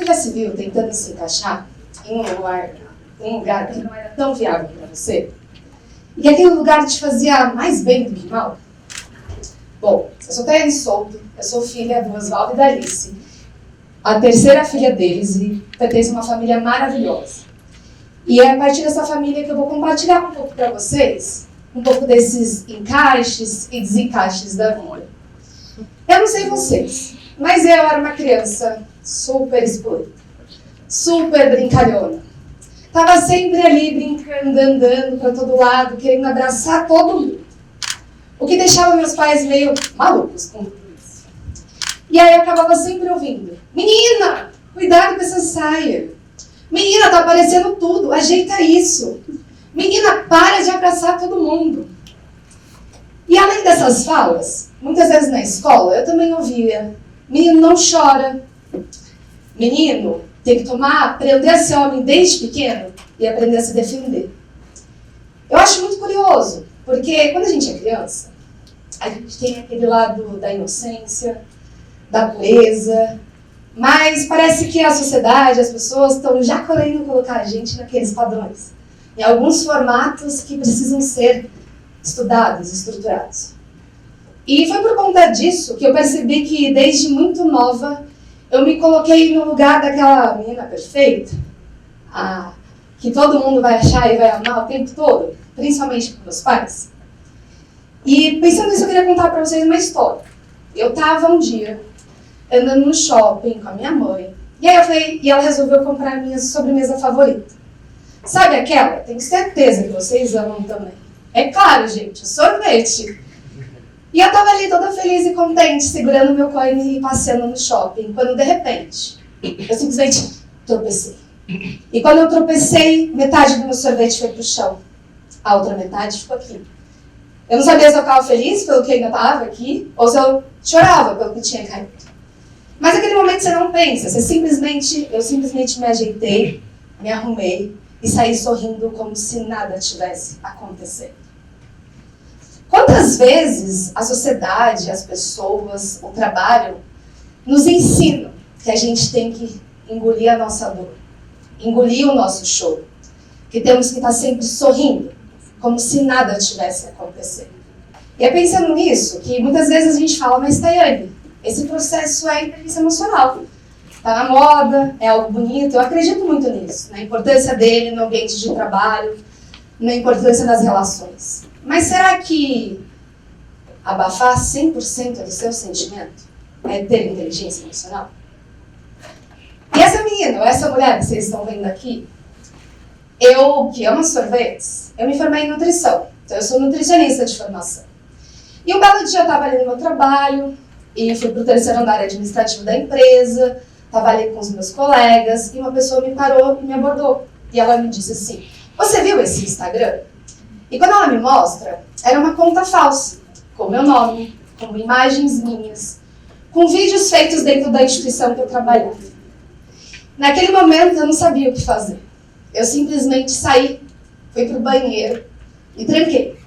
já se viu tentando se encaixar em um lugar que não era tão viável para você? E que aquele lugar te fazia mais bem do que mal? Bom, eu sou Tayane Souto, eu sou filha do Oswaldo e da Alice, a terceira filha deles, e pertenço a uma família maravilhosa. E é a partir dessa família que eu vou compartilhar um pouco para vocês, um pouco desses encaixes e desencaixes da vida. Eu não sei vocês, mas eu era uma criança super espoleta, super brincalhona. Tava sempre ali brincando, andando para todo lado, querendo abraçar todo mundo. O que deixava meus pais meio malucos com tudo isso. E aí eu acabava sempre ouvindo: menina, cuidado com essa saia. Menina, tá aparecendo tudo, ajeita isso. Menina, para de abraçar todo mundo. E além dessas falas, muitas vezes na escola, eu também ouvia: menino, não chora. Menino, tem que aprender a ser homem desde pequeno e aprender a se defender. Eu acho muito curioso, porque quando a gente é criança, a gente tem aquele lado da inocência, da pureza, mas parece que a sociedade, as pessoas estão já querendo colocar a gente naqueles padrões, em alguns formatos que precisam ser estudados, estruturados. E foi por conta disso que eu percebi que desde muito nova eu me coloquei no lugar daquela menina perfeita, que todo mundo vai achar e vai amar o tempo todo, principalmente para meus pais. E pensando nisso, eu queria contar para vocês uma história. Eu estava um dia andando no shopping com a minha mãe, e aí eu falei, e ela resolveu comprar a minha sobremesa favorita. Sabe aquela? Tenho certeza que vocês amam também. É claro, gente, sorvete. E eu estava ali toda feliz e contente, segurando meu coine e passeando no shopping, quando de repente, eu simplesmente tropecei. E quando eu tropecei, metade do meu sorvete foi pro chão. A outra metade ficou aqui. Eu não sabia se eu ficava feliz pelo que ainda estava aqui, ou se eu chorava pelo que tinha caído. Mas naquele momento você não pensa, eu simplesmente me ajeitei, me arrumei e saí sorrindo como se nada tivesse acontecendo. Quantas vezes a sociedade, as pessoas, o trabalho nos ensinam que a gente tem que engolir a nossa dor, engolir o nosso choro, que temos que estar sempre sorrindo, como se nada tivesse acontecendo. E é pensando nisso que muitas vezes a gente fala, mas Tayane, esse processo é inteligência emocional. Está na moda, é algo bonito, eu acredito muito nisso, na importância dele no ambiente de trabalho, na importância das relações. Mas será que abafar 100% do seu sentimento é ter inteligência emocional? E essa menina, ou essa mulher que vocês estão vendo aqui, eu que amo sorvetes, eu me formei em nutrição, então eu sou nutricionista de formação. E um belo dia eu estava ali no meu trabalho, e fui para o terceiro andar administrativo da empresa, estava ali com os meus colegas, e uma pessoa me parou e me abordou. E ela me disse assim: você viu esse Instagram? E quando ela me mostra, era uma conta falsa, com meu nome, com imagens minhas, com vídeos feitos dentro da instituição que eu trabalhava. Naquele momento eu não sabia o que fazer. Eu simplesmente saí, fui para o banheiro e tranquei.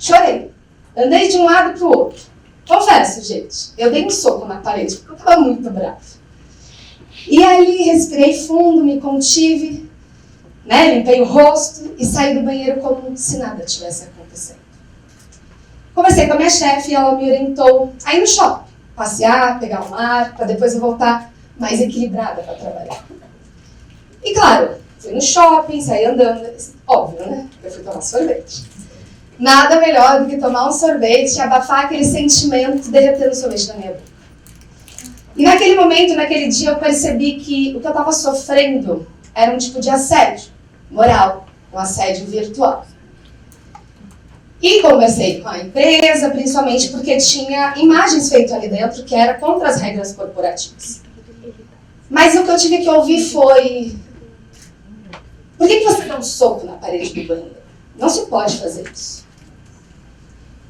Chorei. Andei de um lado para o outro. Confesso, gente, eu dei um soco na parede porque eu estava muito brava. E aí respirei fundo, me contive, limpei o rosto e saí do banheiro como se nada tivesse acontecendo. Conversei com a minha chefe e ela me orientou a ir no shopping, passear, pegar um ar, para depois eu voltar mais equilibrada para trabalhar. E claro, fui no shopping, saí andando, óbvio, né? Eu fui tomar sorvete. Nada melhor do que tomar um sorvete e abafar aquele sentimento derretendo o sorvete na minha boca. E naquele momento, naquele dia, eu percebi que o que eu estava sofrendo era um tipo de assédio moral, um assédio virtual. E conversei com a empresa, principalmente porque tinha imagens feitas ali dentro que era contra as regras corporativas. Mas o que eu tive que ouvir foi: por que você dá um soco na parede do banheiro? Não se pode fazer isso.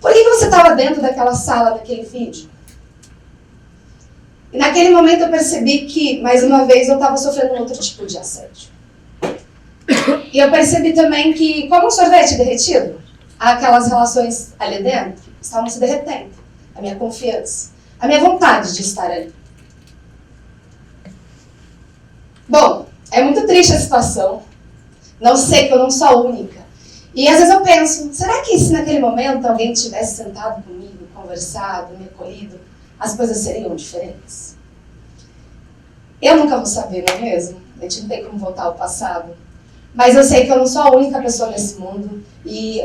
Por que você estava dentro daquela sala, daquele vídeo? E naquele momento eu percebi que, mais uma vez, eu estava sofrendo um outro tipo de assédio. E eu percebi também que, como um sorvete derretido, aquelas relações ali dentro estavam se derretendo. A minha confiança, a minha vontade de estar ali. triste a situação. Não sei que eu não sou a única. E às vezes eu penso, será que se naquele momento alguém tivesse sentado comigo, conversado, me acolhido, as coisas seriam diferentes? Eu nunca vou saber, não é mesmo? A gente não tem como voltar ao passado. Mas eu sei que eu não sou a única pessoa nesse mundo. E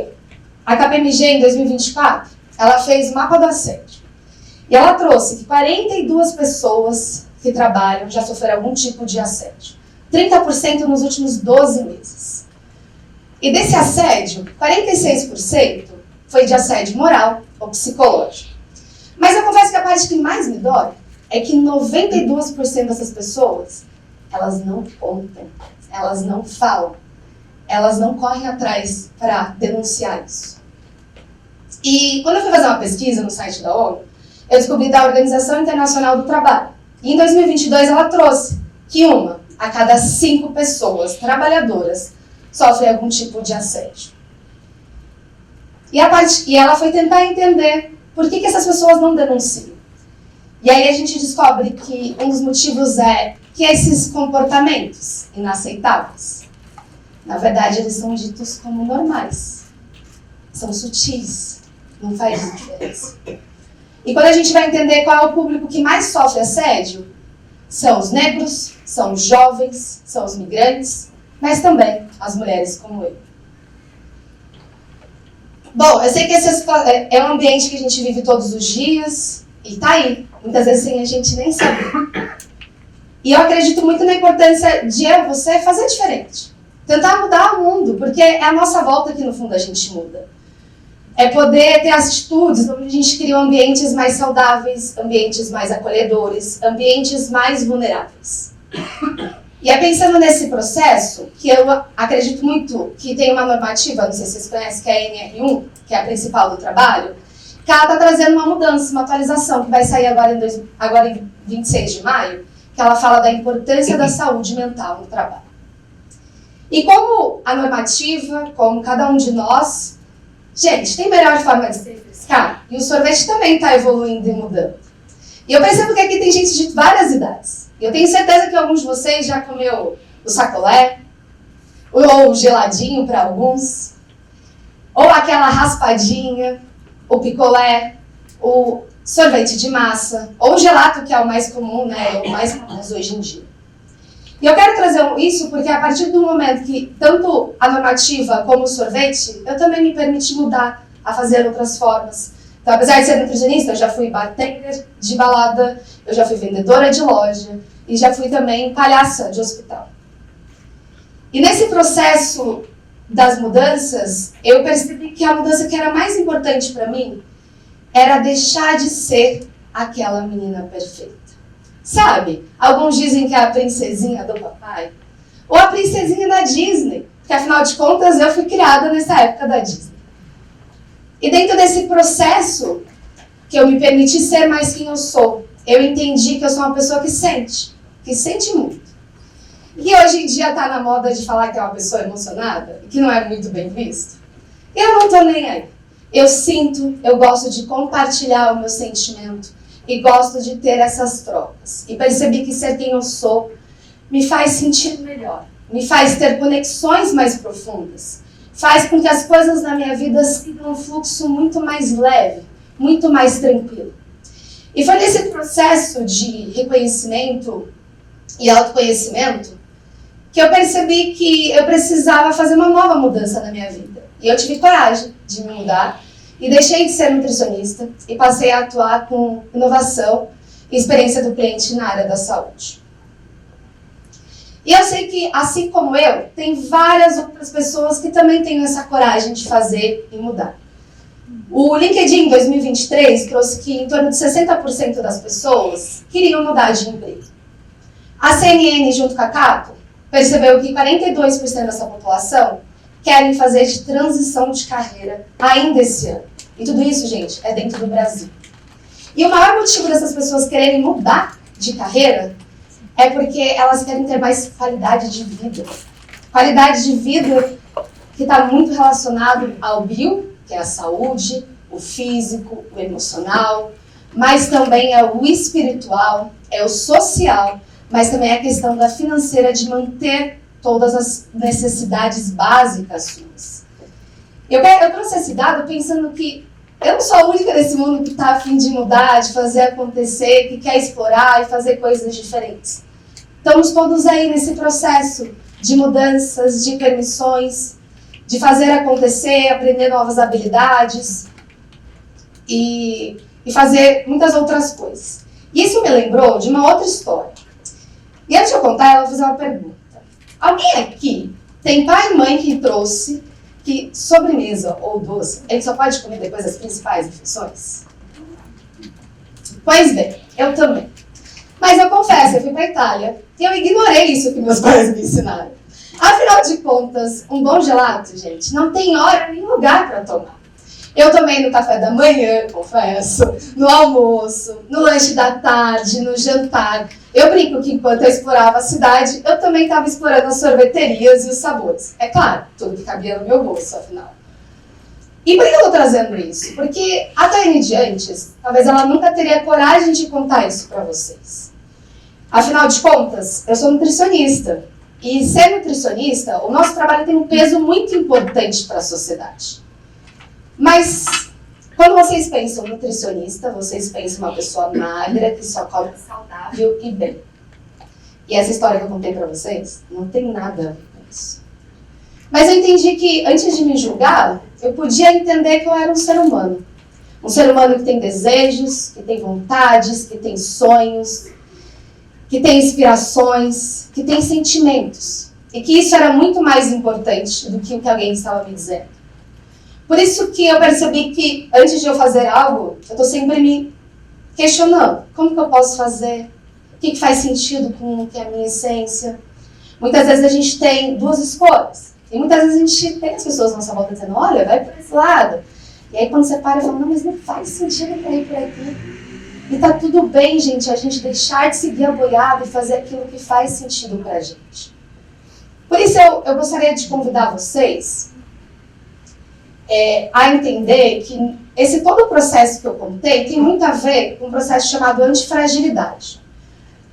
a KPMG, em 2024, ela fez o mapa do assédio. E ela trouxe que 42 pessoas que trabalham já sofreram algum tipo de assédio. 30% nos últimos 12 meses. E desse assédio, 46% foi de assédio moral ou psicológico. Mas eu confesso que a parte que mais me dói é que 92% dessas pessoas, elas não contam, elas não falam, elas não correm atrás para denunciar isso. E quando eu fui fazer uma pesquisa no site da ONU, eu descobri da Organização Internacional do Trabalho. E em 2022 ela trouxe que 1 a cada 5 pessoas trabalhadoras sofre algum tipo de assédio. E ela foi tentar entender por que essas pessoas não denunciam. E aí a gente descobre que um dos motivos é que esses comportamentos inaceitáveis, na verdade, eles são ditos como normais. São sutis, não faz diferença. E quando a gente vai entender qual é o público que mais sofre assédio, são os negros, são os jovens, são os migrantes, mas também as mulheres como eu. Bom, eu sei que esse é um ambiente que a gente vive todos os dias e tá aí, muitas vezes sem a gente nem saber. E eu acredito muito na importância de eu e você fazer diferente. Tentar mudar o mundo, porque é a nossa volta que no fundo a gente muda. É poder ter atitudes onde a gente cria ambientes mais saudáveis, ambientes mais acolhedores, ambientes mais vulneráveis. E é pensando nesse processo que eu acredito muito que tem uma normativa, não sei se vocês conhecem, que é a NR1, que é a principal do trabalho, que ela está trazendo uma mudança, uma atualização, que vai sair agora em 26 de maio, que ela fala da importância da saúde mental no trabalho. E como a normativa, como cada um de nós, gente, tem melhor forma de se refrescar, e o sorvete também está evoluindo e mudando. E eu percebo que aqui tem gente de várias idades. Eu tenho certeza que alguns de vocês já comeu o sacolé, ou o geladinho para alguns, ou aquela raspadinha, o picolé, o sorvete de massa, ou o gelato, que é o mais comum, né, o mais famoso hoje em dia. E eu quero trazer isso porque a partir do momento que tanto a normativa como o sorvete, eu também me permiti mudar a fazer outras formas. Então, apesar de ser nutricionista, eu já fui bartender de balada, eu já fui vendedora de loja e já fui também palhaça de hospital. E nesse processo das mudanças, eu percebi que a mudança que era mais importante para mim era deixar de ser aquela menina perfeita. Sabe? Alguns dizem que é a princesinha do papai, ou a princesinha da Disney, porque afinal de contas eu fui criada nessa época da Disney. E dentro desse processo, que eu me permiti ser mais quem eu sou, eu entendi que eu sou uma pessoa que sente muito. E hoje em dia tá na moda de falar que é uma pessoa emocionada, e que não é muito bem visto. Eu não tô nem aí. Eu sinto, eu gosto de compartilhar o meu sentimento e gosto de ter essas trocas. E percebi que ser quem eu sou me faz sentir melhor, me faz ter conexões mais profundas, faz com que as coisas na minha vida sigam um fluxo muito mais leve, muito mais tranquilo. E foi nesse processo de reconhecimento e autoconhecimento que eu percebi que eu precisava fazer uma nova mudança na minha vida. E eu tive coragem de me mudar e deixei de ser nutricionista e passei a atuar com inovação e experiência do cliente na área da saúde. E eu sei que, assim como eu, tem várias outras pessoas que também têm essa coragem de fazer e mudar. O LinkedIn em 2023 trouxe que em torno de 60% das pessoas queriam mudar de emprego. A CNN, junto com a Cato, percebeu que 42% dessa população querem fazer de transição de carreira ainda esse ano. E tudo isso, gente, é dentro do Brasil. E o maior motivo dessas pessoas quererem mudar de carreira é porque elas querem ter mais qualidade de vida. Qualidade de vida que está muito relacionado ao bio, que é a saúde, o físico, o emocional, mas também é o espiritual, é o social, mas também é a questão da financeira, de manter todas as necessidades básicas suas. Eu trouxe esse dado pensando que eu não sou a única nesse mundo que está a fim de mudar, de fazer acontecer, que quer explorar e fazer coisas diferentes. Estamos todos aí nesse processo de mudanças, de permissões, de fazer acontecer, aprender novas habilidades e fazer muitas outras coisas. E isso me lembrou de uma outra história. E antes de eu contar, eu vou fazer uma pergunta. Alguém aqui tem pai e mãe que trouxe que sobremesa ou doce, a gente só pode comer depois das principais refeições? Pois bem, eu também. Mas eu confesso, eu fui para a Itália e eu ignorei isso que meus pais me ensinaram. Afinal de contas, um bom gelato, gente, não tem hora nem lugar para tomar. Eu tomei no café da manhã, confesso, no almoço, no lanche da tarde, no jantar. Eu brinco que enquanto eu explorava a cidade, eu também estava explorando as sorveterias e os sabores. É claro, tudo que cabia no meu bolso, afinal. E por que eu estou trazendo isso? Porque a Taiane de antes, talvez ela nunca teria coragem de contar isso para vocês. Afinal de contas, eu sou nutricionista. E ser nutricionista, o nosso trabalho tem um peso muito importante para a sociedade. Mas quando vocês pensam em nutricionista, vocês pensam em uma pessoa magra que só come saudável e bem. E essa história que eu contei para vocês não tem nada a ver com isso. Mas eu entendi que antes de me julgar, eu podia entender que eu era um ser humano. Um ser humano que tem desejos, que tem vontades, que tem sonhos, que tem inspirações, que tem sentimentos. E que isso era muito mais importante do que o que alguém estava me dizendo. Por isso que eu percebi que, antes de eu fazer algo, eu estou sempre me questionando. Como que eu posso fazer? O que faz sentido com o que é a minha essência? Muitas vezes a gente tem duas escolhas. E muitas vezes a gente tem as pessoas na nossa volta dizendo, olha, vai por esse lado. E aí quando você para, eu falo, não, mas não faz sentido para ir por aqui. E tá tudo bem, gente, a gente deixar de seguir a boiada e fazer aquilo que faz sentido pra gente. Por isso eu gostaria de convidar vocês a entender que esse todo o processo que eu contei tem muito a ver com um processo chamado antifragilidade.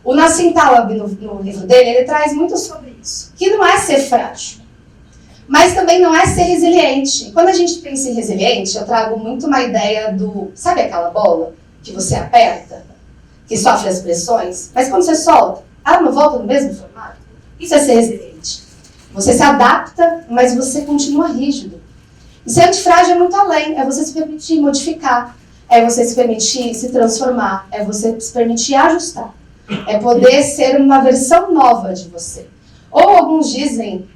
O Nassim Taleb, no livro dele, ele traz muito sobre isso, que não é ser frágil, mas também não é ser resiliente. E quando a gente pensa em resiliente, eu trago muito uma ideia do, sabe aquela bola que você aperta, que sofre as pressões, mas quando você solta, ela não volta no mesmo formato? Isso é ser resiliente. Você se adapta, mas você continua rígido. E ser antifrágil é muito além, é você se permitir modificar, é você se permitir se transformar, é você se permitir ajustar, é poder ser uma versão nova de você. Ou alguns dizem,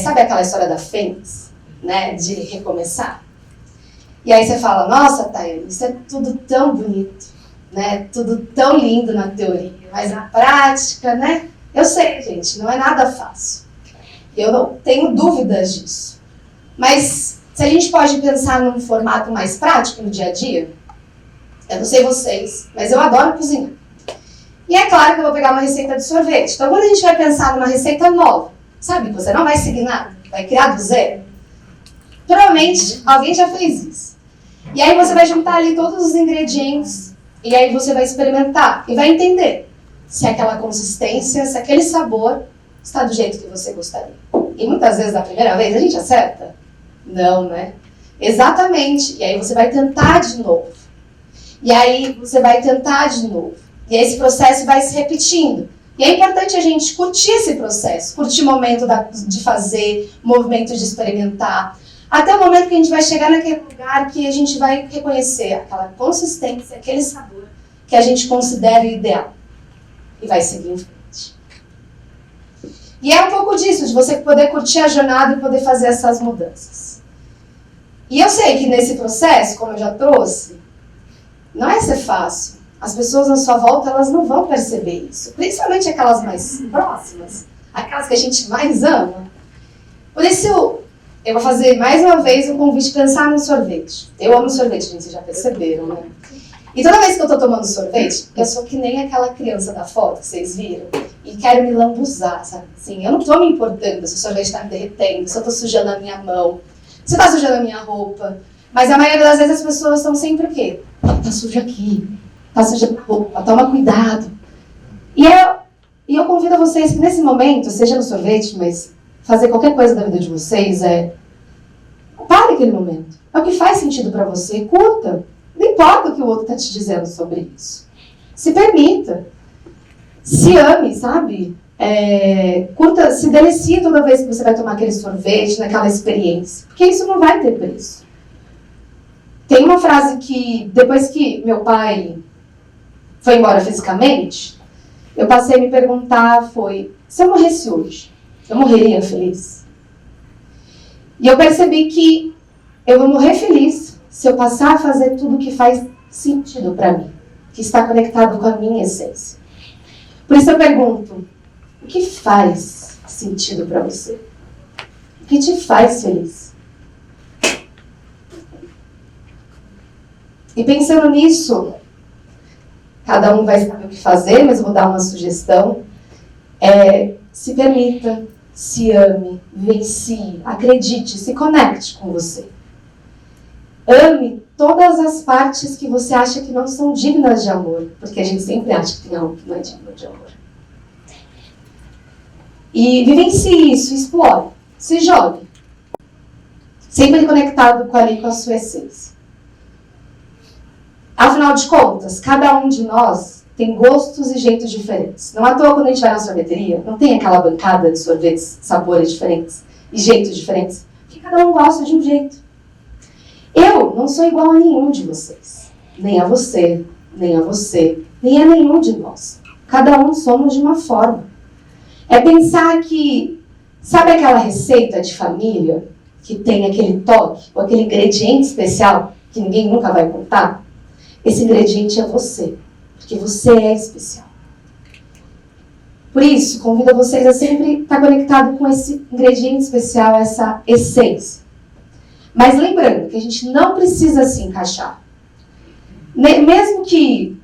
sabe aquela história da Fênix, né, de recomeçar? E aí você fala, nossa, Taiane, isso é tudo tão bonito, né, tudo tão lindo na teoria, mas na prática, né, eu sei, gente, não é nada fácil. Eu não tenho dúvidas disso. Mas se a gente pode pensar num formato mais prático no dia a dia, eu não sei vocês, mas eu adoro cozinhar. E é claro que eu vou pegar uma receita de sorvete. Então, quando a gente vai pensar numa receita nova, sabe, que você não vai seguir nada, vai criar do zero, provavelmente alguém já fez isso. E aí você vai juntar ali todos os ingredientes, e aí você vai experimentar, e vai entender se aquela consistência, se aquele sabor está do jeito que você gostaria. E muitas vezes, na primeira vez, a gente acerta. Não, né? Exatamente. E aí você vai tentar de novo. E aí você vai tentar de novo. E aí esse processo vai se repetindo. E é importante a gente curtir esse processo. Curtir o momento de fazer, o movimento de experimentar. Até o momento que a gente vai chegar naquele lugar que a gente vai reconhecer aquela consistência, aquele sabor que a gente considera ideal. E vai seguir em frente. E é um pouco disso, de você poder curtir a jornada e poder fazer essas mudanças. E eu sei que nesse processo, como eu já trouxe, não é ser fácil. As pessoas na sua volta, elas não vão perceber isso. Principalmente aquelas mais próximas, aquelas que a gente mais ama. Por isso, eu vou fazer mais uma vez um convite de pensar no sorvete. Eu amo sorvete, gente, vocês já perceberam, né? E toda vez que eu tô tomando sorvete, eu sou que nem aquela criança da foto que vocês viram. E quero me lambuzar, sabe? Assim, eu não tô me importando se o sorvete tá me derretendo, se eu tô sujando a minha mão, se tá sujando a minha roupa. Mas a maioria das vezes as pessoas estão sempre o quê? Tá sujo aqui, tá suja a roupa, toma cuidado. E E eu convido vocês que nesse momento, seja no sorvete, mas fazer qualquer coisa da vida de vocês pare aquele momento. É o que faz sentido para você. Curta. Não importa o que o outro está te dizendo sobre isso. Se permita. Se ame, sabe? Curta, se delicie toda vez que você vai tomar aquele sorvete, naquela experiência. Porque isso não vai ter preço. Tem uma frase que, depois que meu pai foi embora fisicamente, eu passei a me perguntar, se eu morresse hoje, eu morreria feliz? E eu percebi que eu vou morrer feliz se eu passar a fazer tudo que faz sentido para mim, que está conectado com a minha essência. Por isso eu pergunto, o que faz sentido para você? O que te faz feliz? E pensando nisso, cada um vai saber o que fazer, mas eu vou dar uma sugestão. Se permita, se ame, vivencie, acredite, se conecte com você. Ame todas as partes que você acha que não são dignas de amor, porque a gente sempre acha que tem algo que não é digno de amor. E vivencie isso, explore, se jogue. Sempre conectado com a sua essência. Afinal de contas, cada um de nós tem gostos e jeitos diferentes. Não à toa, quando a gente vai na sorveteria, não tem aquela bancada de sorvetes, sabores diferentes e jeitos diferentes, porque cada um gosta de um jeito. Eu não sou igual a nenhum de vocês. Nem a você, nem a você, nem a nenhum de nós. Cada um somos de uma forma. É pensar que, sabe aquela receita de família que tem aquele toque, ou aquele ingrediente especial que ninguém nunca vai contar? Esse ingrediente é você, porque você é especial. Por isso, convido vocês a sempre estar conectado com esse ingrediente especial, essa essência. Mas lembrando que a gente não precisa se encaixar. Mesmo que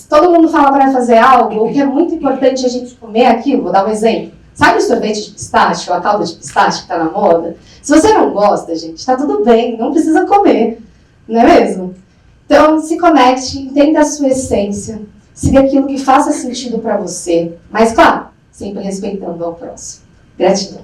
todo mundo fala para fazer algo, ou que é muito importante a gente comer aquilo, vou dar um exemplo. Sabe o sorvete de pistache, ou a calda de pistache que está na moda? Se você não gosta, gente, está tudo bem, não precisa comer, não é mesmo? Então, se conecte, entenda a sua essência, siga aquilo que faça sentido para você, mas, claro, sempre respeitando ao próximo. Gratidão.